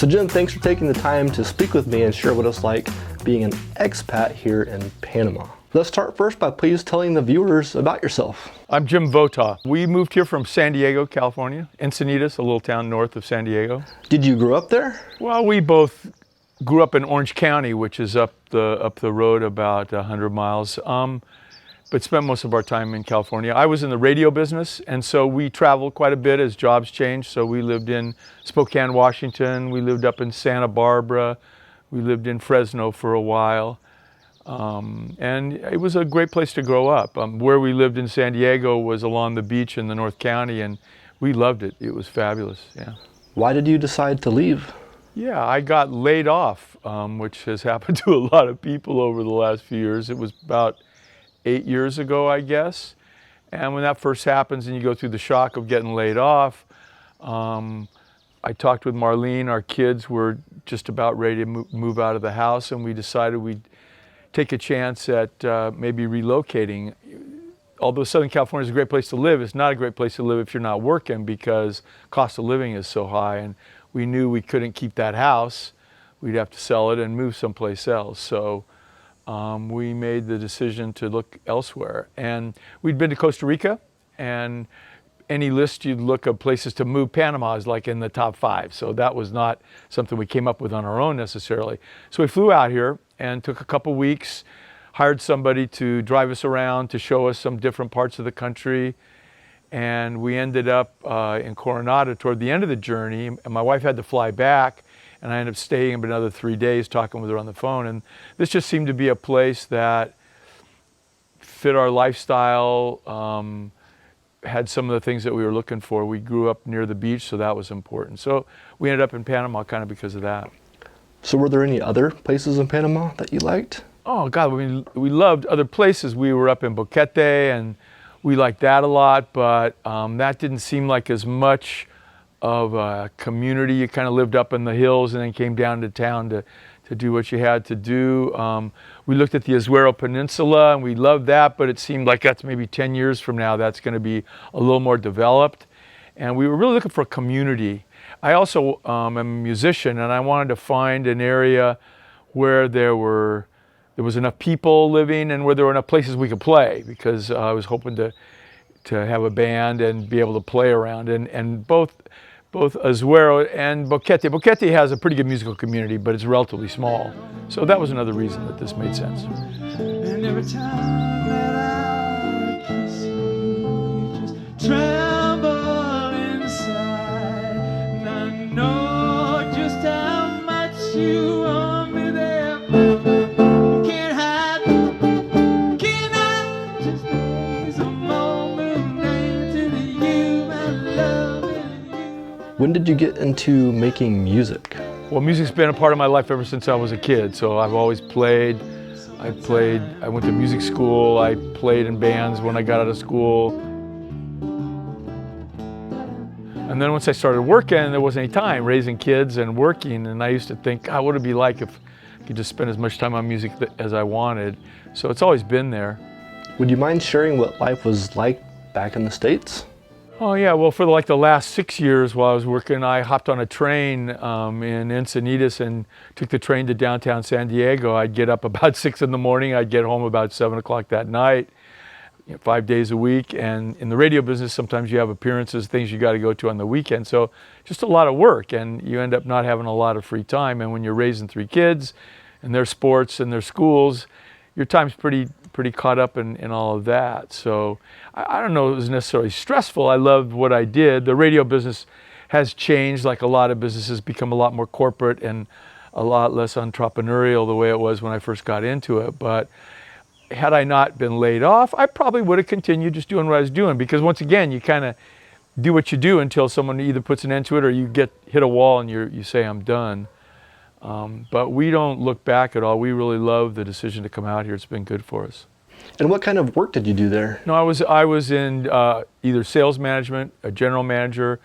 So Jim, thanks for taking the time to speak with me and share what it's like being an expat here in Panama. Let's start first by please telling the viewers about yourself. I'm Jim Vota. We moved here from San Diego, California, Encinitas, a little town north of San Diego. Did you grow up there? Well, we both grew up in Orange County, which is up the road about 100 miles, but spent most of our time in California. I was in the radio business, and so we traveled quite a bit as jobs changed. So we lived in Spokane, Washington. We lived up in Santa Barbara. We lived in Fresno for a while. And it was a great place to grow up. Where we lived in San Diego was along the beach in the North County, and we loved it. It was fabulous, yeah. Why did you decide to leave? Yeah, I got laid off, which has happened to a lot of people over the last few years. It was about 8 years ago, I guess. And when that first happens and you go through the shock of getting laid off, I talked with Marlene. Our kids were just about ready to move out of the house, and we decided we'd take a chance at maybe relocating. Although Southern California is a great place to live, it's not a great place to live if you're not working because cost of living is so high. And we knew we couldn't keep that house. We'd have to sell it and move someplace else. So we made the decision to look elsewhere. And we'd been to Costa Rica, and any list you'd look of places to move, Panama is like in the top 5. So that was not something we came up with on our own necessarily. So we flew out here and took a couple weeks, hired somebody to drive us around, to show us some different parts of the country. And we ended up in Coronado toward the end of the journey, and my wife had to fly back, and I ended up staying another 3 days talking with her on the phone. And this just seemed to be a place that fit our lifestyle, had some of the things that we were looking for. We grew up near the beach, so that was important. So we ended up in Panama kind of because of that. So were there any other places in Panama that you liked? Oh God, we loved other places. We were up in Boquete, and we liked that a lot, but that didn't seem like as much of a community. You kind of lived up in the hills and then came down to town to do what you had to do. We looked at the Azuero Peninsula, and we loved that, but it seemed like that's maybe 10 years from now that's going to be a little more developed. And we were really looking for a community. I also am a musician, and I wanted to find an area where there was enough people living and where there were enough places we could play, because I was hoping to have a band and be able to play around. And both Azuero and Boquete has a pretty good musical community, but it's relatively small. So that was another reason that this made sense. And every time that I kiss you, you just tremble inside. And I know just how much you want me there. Can't hide, just raise a moment to you, my love. When did you get into making music? Well, music's been a part of my life ever since I was a kid. So I've always played. I went to music school. I played in bands when I got out of school. And then once I started working, there wasn't any time raising kids and working. And I used to think, God, what would it be like if I could just spend as much time on music as I wanted? So it's always been there. Would you mind sharing what life was like back in the States? Oh yeah, well for the last 6 years while I was working, I hopped on a train in Encinitas and took the train to downtown San Diego. I'd get up about 6 in the morning, I'd get home about 7 o'clock that night, 5 days a week. And in the radio business, sometimes you have appearances, things you got to go to on the weekend. So just a lot of work, and you end up not having a lot of free time. And when you're raising 3 kids and their sports and their schools, your time's pretty caught up in all of that. So I don't know it was necessarily stressful. I loved what I did. The radio business has changed, like a lot of businesses, become a lot more corporate and a lot less entrepreneurial the way it was when I first got into it. But had I not been laid off, I probably would have continued just doing what I was doing, because once again, you kind of do what you do until someone either puts an end to it or you hit a wall and you say, I'm done. But we don't look back at all. We really love the decision to come out here. It's been good for us. And what kind of work did you do there? No, I was in either sales management, a general manager,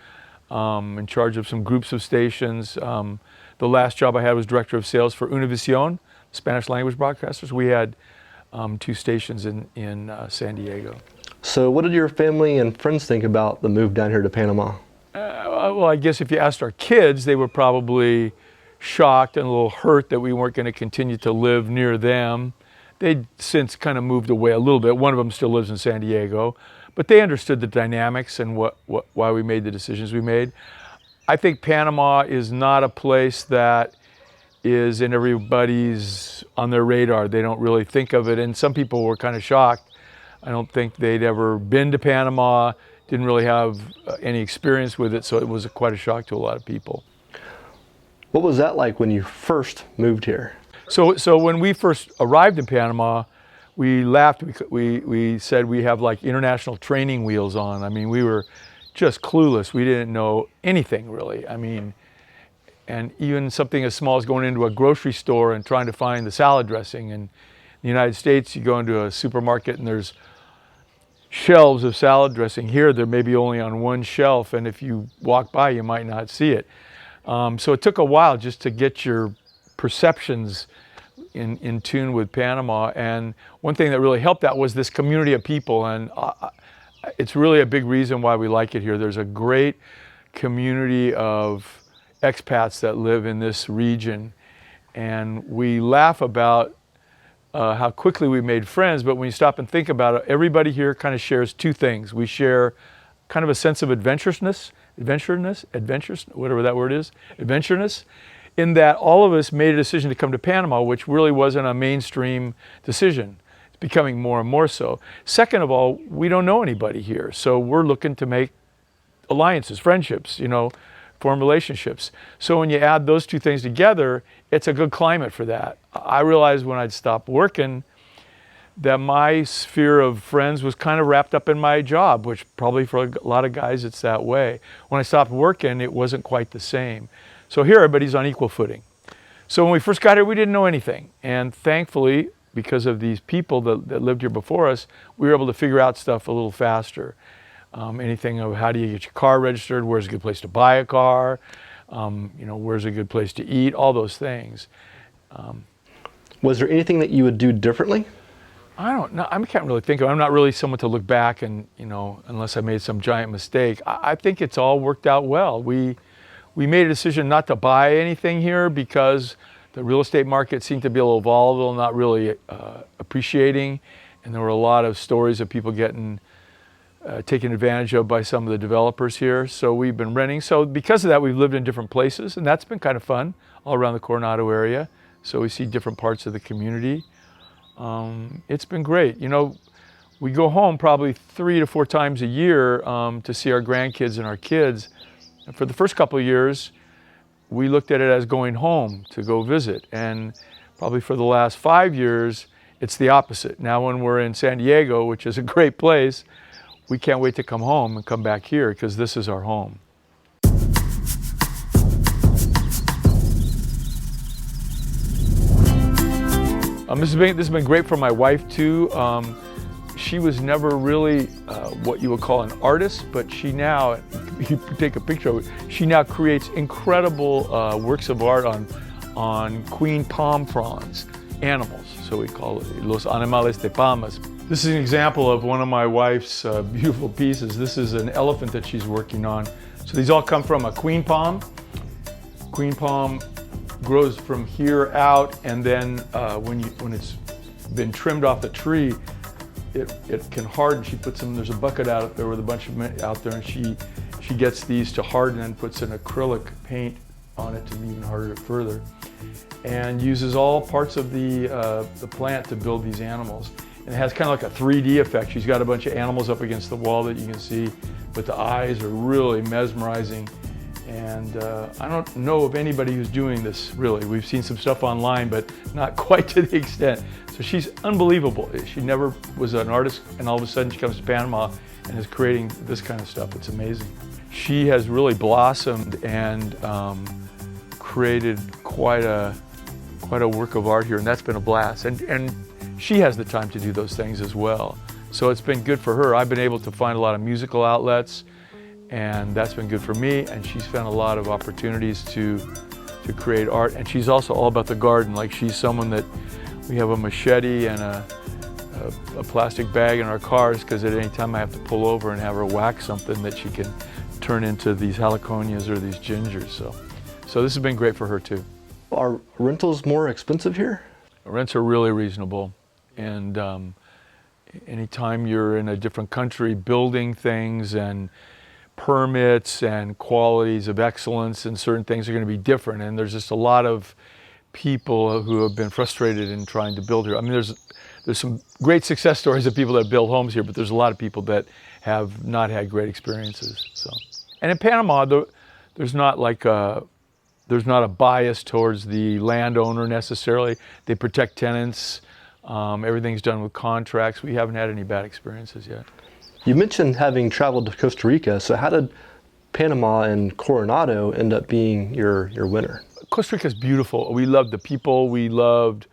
in charge of some groups of stations. The last job I had was director of sales for Univision, Spanish language broadcasters. We had 2 stations in San Diego. So what did your family and friends think about the move down here to Panama? Well, I guess if you asked our kids, they were probably shocked and a little hurt that we weren't going to continue to live near them. They'd since kind of moved away a little bit. One of them still lives in San Diego, but they understood the dynamics and why we made the decisions we made. I think Panama is not a place that is in everybody's on their radar. They don't really think of it, and some people were kind of shocked. I don't think they'd ever been to Panama, didn't really have any experience with it, so it was quite a shock to a lot of people. What was that like when you first moved here? So when we first arrived in Panama, we laughed. We said we have like international training wheels on. I mean, we were just clueless. We didn't know anything really. I mean, and even something as small as going into a grocery store and trying to find the salad dressing. In the United States, you go into a supermarket and there's shelves of salad dressing. Here, they're maybe only on one shelf, and if you walk by, you might not see it. So it took a while just to get your perceptions in tune with Panama. And one thing that really helped that was this community of people, and it's really a big reason why we like it here. There's a great community of expats that live in this region, and we laugh about how quickly we made friends, but when you stop and think about it, everybody here kind of shares two things. We share kind of a sense of adventurousness, whatever that word is, adventurousness, in that all of us made a decision to come to Panama, which really wasn't a mainstream decision. It's becoming more and more so. Second of all, we don't know anybody here, so we're looking to make alliances, friendships, form relationships. So when you add those two things together, it's a good climate for that. I realized when I'd stopped working that my sphere of friends was kind of wrapped up in my job, which probably for a lot of guys it's that way. When I stopped working, it wasn't quite the same. So here everybody's on equal footing. So when we first got here, we didn't know anything. And thankfully, because of these people that lived here before us, we were able to figure out stuff a little faster. Anything of how do you get your car registered, where's a good place to buy a car, where's a good place to eat, all those things. Was there anything that you would do differently? I don't know. I can't really think of it. I'm not really someone to look back and, unless I made some giant mistake. I think it's all worked out well. We made a decision not to buy anything here because the real estate market seemed to be a little volatile, not really appreciating. And there were a lot of stories of people getting taken advantage of by some of the developers here. So we've been renting. So because of that, we've lived in different places, and that's been kind of fun all around the Coronado area. So we see different parts of the community. It's been great. We go home probably 3 to 4 times a year to see our grandkids and our kids. And for the first couple of years, we looked at it as going home to go visit. And probably for the last 5 years, it's the opposite. Now when we're in San Diego, which is a great place, we can't wait to come home and come back here because this is our home. This has been great for my wife too. She was never really what you would call an artist, but she now, you take a picture of it, she now creates incredible works of art on queen palm fronds, animals. So we call it los animales de palmas. This is an example of one of my wife's beautiful pieces. This is an elephant that she's working on. So these all come from a queen palm. Queen palm grows from here out, and then when it's been trimmed off the tree, it can harden. She puts them, there's a bucket out there with a bunch of them out there, and she gets these to harden and puts an acrylic paint on it to even harden it further, and uses all parts of the plant to build these animals. And it has kind of like a 3D effect. She's got a bunch of animals up against the wall that you can see, but the eyes are really mesmerizing. And I don't know of anybody who's doing this, really. We've seen some stuff online, but not quite to the extent. So she's unbelievable. She never was an artist, and all of a sudden she comes to Panama and is creating this kind of stuff. It's amazing. She has really blossomed and created quite a work of art here, and that's been a blast. And she has the time to do those things as well. So it's been good for her. I've been able to find a lot of musical outlets, and that's been good for me, and she's found a lot of opportunities to create art. And she's also all about the garden. Like, she's someone that we have a machete and a plastic bag in our cars, because at any time I have to pull over and have her whack something that she can turn into these heliconias or these gingers. So this has been great for her too. Are rentals more expensive here? Rents are really reasonable, and anytime you're in a different country, building things and permits and qualities of excellence and certain things are going to be different. And there's just a lot of people who have been frustrated in trying to build here. I mean, there's some great success stories of people that build homes here, but there's a lot of people that have not had great experiences. So, and in Panama, there's not a bias towards the landowner necessarily. They protect tenants. Everything's done with contracts. We haven't had any bad experiences yet. You mentioned having traveled to Costa Rica, so how did Panama and Coronado end up being your winner? Costa Rica is beautiful. We loved the people. We loved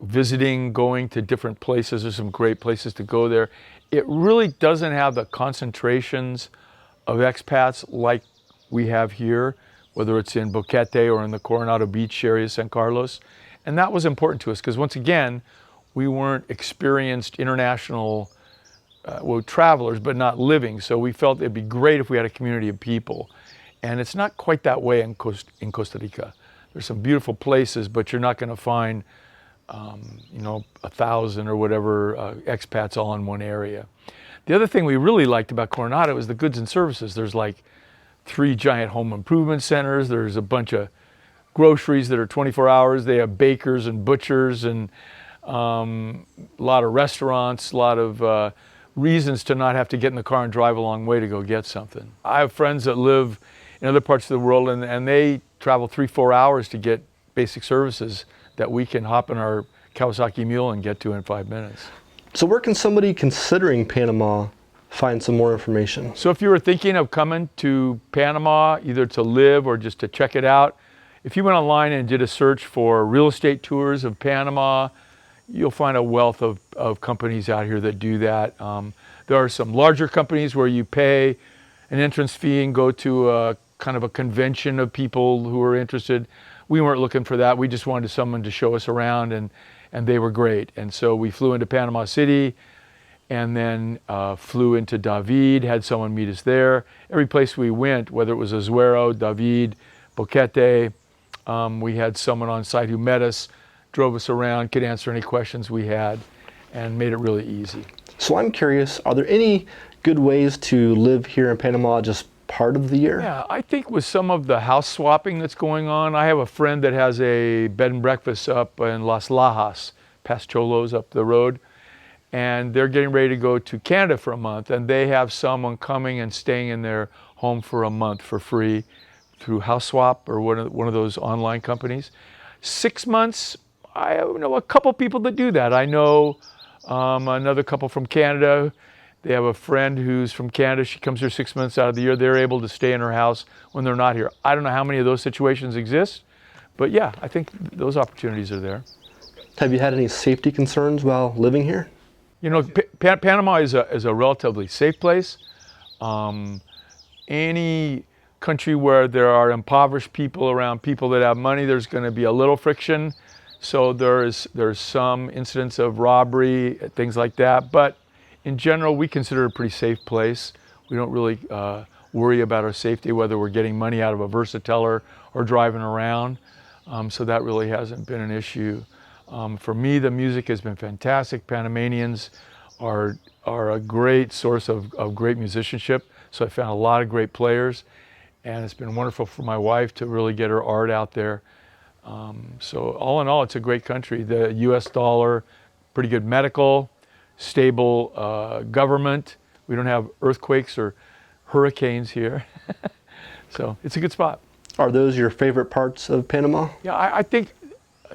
visiting, going to different places. There's some great places to go there. It really doesn't have the concentrations of expats like we have here, whether it's in Boquete or in the Coronado Beach area, San Carlos. And that was important to us because once again, we weren't experienced international travelers, but not living. So we felt it'd be great if we had a community of people. And it's not quite that way in Costa Rica. There's some beautiful places, but you're not going to find, 1,000 or whatever expats all in one area. The other thing we really liked about Coronado is the goods and services. There's like 3 giant home improvement centers. There's a bunch of groceries that are 24 hours. They have bakers and butchers and a lot of restaurants, a lot of reasons to not have to get in the car and drive a long way to go get something. I have friends that live in other parts of the world and they travel 3-4 hours to get basic services that we can hop in our Kawasaki Mule and get to in 5 minutes. So where can somebody considering Panama find some more information? So if you were thinking of coming to Panama, either to live or just to check it out, if you went online and did a search for real estate tours of Panama, you'll find a wealth of companies out here that do that. There are some larger companies where you pay an entrance fee and go to a kind of a convention of people who are interested. We weren't looking for that. We just wanted someone to show us around, and they were great. And so we flew into Panama City and then flew into David, had someone meet us there. Every place we went, whether it was Azuero, David, Boquete, we had someone on site who met us, drove us around, could answer any questions we had, and made it really easy. So I'm curious, are there any good ways to live here in Panama just part of the year? Yeah, I think with some of the house swapping that's going on, I have a friend that has a bed and breakfast up in Las Lajas, past Cholos up the road, and they're getting ready to go to Canada for a month, and they have someone coming and staying in their home for a month for free through House Swap or one of those online companies. 6 months, I know a couple people that do that. I know another couple from Canada. They have a friend who's from Canada. She comes here 6 months out of the year. They're able to stay in her house when they're not here. I don't know how many of those situations exist, but yeah, I think those opportunities are there. Have you had any safety concerns while living here? You know, Panama is a relatively safe place. Any country where there are impoverished people around people that have money, there's going to be a little friction. So there's some incidents of robbery, things like that. But in general, we consider it a pretty safe place. We don't really worry about our safety, whether we're getting money out of a Versateller or driving around. So that really hasn't been an issue. For me, the music has been fantastic. Panamanians are a great source of great musicianship. So I found a lot of great players. And it's been wonderful for my wife to really get her art out there. So all in all, it's a great country. The US dollar, pretty good medical, stable government. We don't have earthquakes or hurricanes here. So it's a good spot. Are those your favorite parts of Panama? Yeah, I think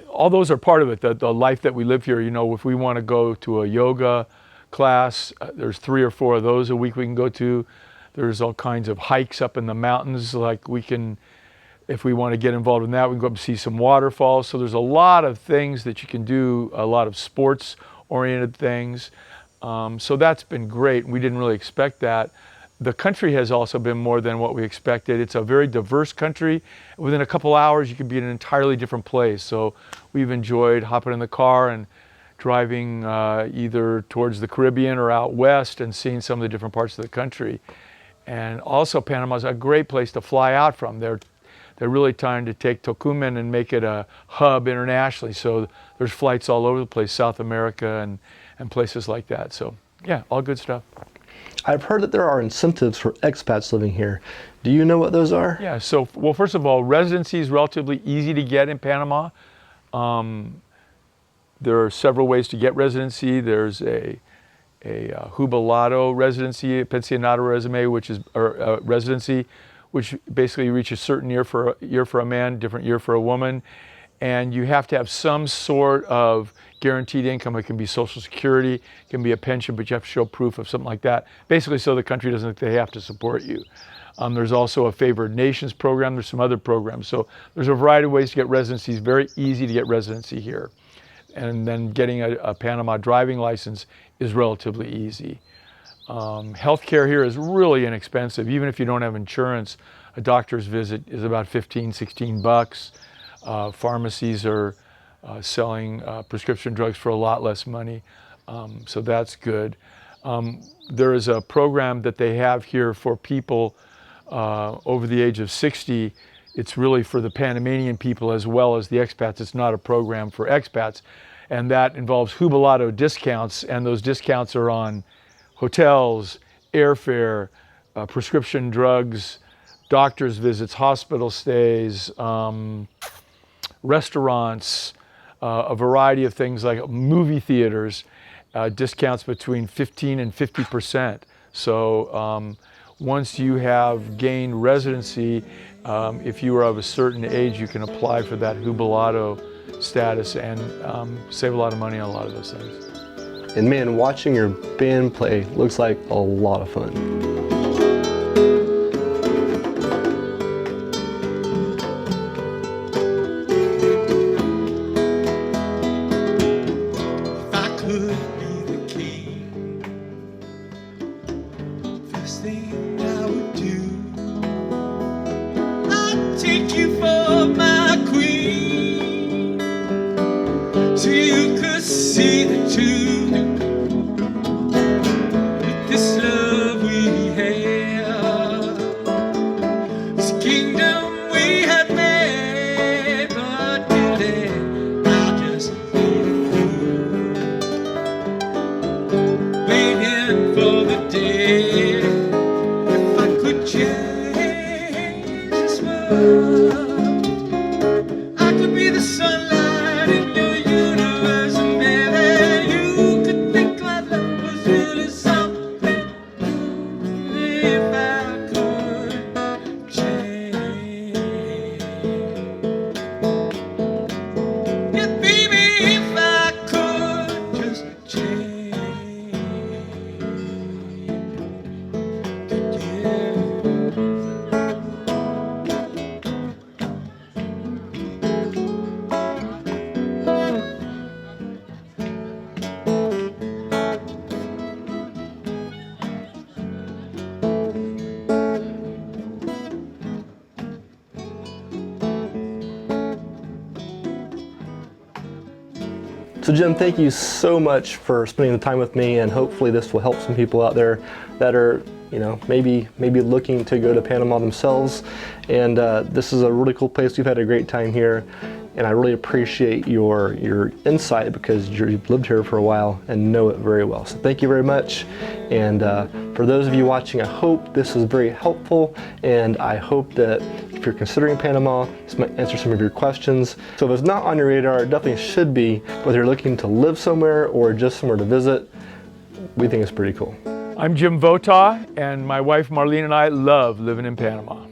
all those are part of it, the life that we live here. You know, if we want to go to a yoga class, there's 3 or 4 of those a week we can go to. There's all kinds of hikes up in the mountains, like we can, if we want to get involved in that, we can go up and see some waterfalls. So there's a lot of things that you can do, a lot of sports-oriented things. So that's been great. We didn't really expect that. The country has also been more than what we expected. It's a very diverse country. Within a couple hours, you can be in an entirely different place. So we've enjoyed hopping in the car and driving either towards the Caribbean or out west and seeing some of the different parts of the country. And also Panama's a great place to fly out from. they're really trying to take Tocumen and make it a hub internationally. So there's flights all over the place, South America and places like that. So yeah, all good stuff. I've heard that there are incentives for expats living here. Do you know what those are? Yeah, so, well, first of all, residency is relatively easy to get in Panama. There are several ways to get residency. There's a jubilado residency, a pensionado resume, which is residency, which basically reaches a certain year for a man, different year for a woman, and you have to have some sort of guaranteed income. It can be Social Security, it can be a pension, but you have to show proof of something like that. Basically, so the country doesn't think they have to support you. There's also a favored nations program. There's some other programs. So there's a variety of ways to get residency. It's very easy to get residency here. And then getting a Panama driving license is relatively easy. Healthcare here is really inexpensive. Even if you don't have insurance, a doctor's visit is about 15, 16 bucks. Pharmacies are selling prescription drugs for a lot less money. So that's good. There is a program that they have here for people over the age of 60. It's really for the Panamanian people as well as the expats. It's not a program for expats. And that involves jubilado discounts, and those discounts are on hotels, airfare, prescription drugs, doctor's visits, hospital stays, restaurants, a variety of things like movie theaters, discounts between 15 and 50%. So once you have gained residency, if you are of a certain age, you can apply for that jubilado status and save a lot of money on a lot of those things. And man, watching your band play looks like a lot of fun. If I could be the king, first thing I would do, I'd take you for my queen, so you could see the truth. With this love we have, this kingdom we had made, but till then I'll just be a fool, waiting for the day if I could change this world. I could be the sunlight in your universe, and maybe you could think my love was really something if I could change. Yeah, baby, if I could just change. Yeah. So Jim, thank you so much for spending the time with me, and hopefully this will help some people out there that are, you know, maybe looking to go to Panama themselves. And this is a really cool place. We've had a great time here, and I really appreciate your insight because you've lived here for a while and know it very well. So thank you very much. And for those of you watching, I hope this is very helpful, and I hope that if you're considering Panama, this might answer some of your questions. So if it's not on your radar, it definitely should be, whether you're looking to live somewhere or just somewhere to visit. We think it's pretty cool. I'm Jim Vota, and my wife Marlene and I love living in Panama.